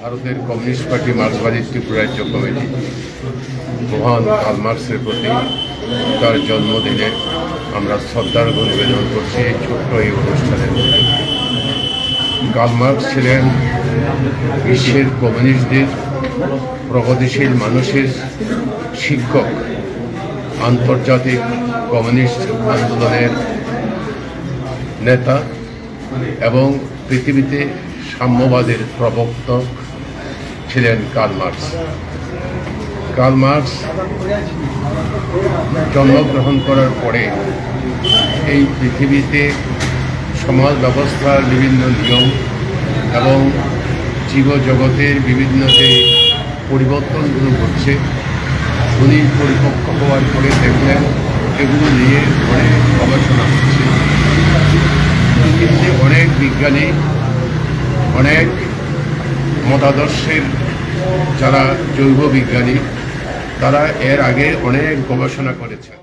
ভারতের communist party মার্ক্সবাদী Tripura রাজ্য committee মহান কার্ল মার্ক্সের প্রতি তার জন্মদিনে আমরা শ্রদ্ধার্ঘ নিবেদন করছি এই ছোট্ট এই অনুষ্ঠানের মধ্যে। কার্ল মার্ক্স ছিলেন বিশ্বের কমিউনিস্টদের, প্রগতিশীল মানুষের শিক্ষক, আন্তর্জাতিক কমিউনিস্ট আন্দোলনের নেতা এবং পৃথিবীতে সাম্যবাদের প্রবক্তা ছিলেন কার্ল মার্ক্স। কার্ল মার্ক্স জন্মগ্রহণ করার পরে এই পৃথিবীতে সমাজ ব্যবস্থার বিভিন্ন নিয়ম এবং জীবজগতের বিভিন্ন যে পরিবর্তনগুলো ঘটছে, উনি পরিপক্ক হওয়ার পরে দেখলেন এগুলো নিয়ে অনেক গবেষণা হচ্ছে। কিন্তু অনেক বিজ্ঞানী, অনেক মতাদর্শের যারা জৈব বিজ্ঞানী, তারা এর আগে অনেক গবেষণা করেছেন।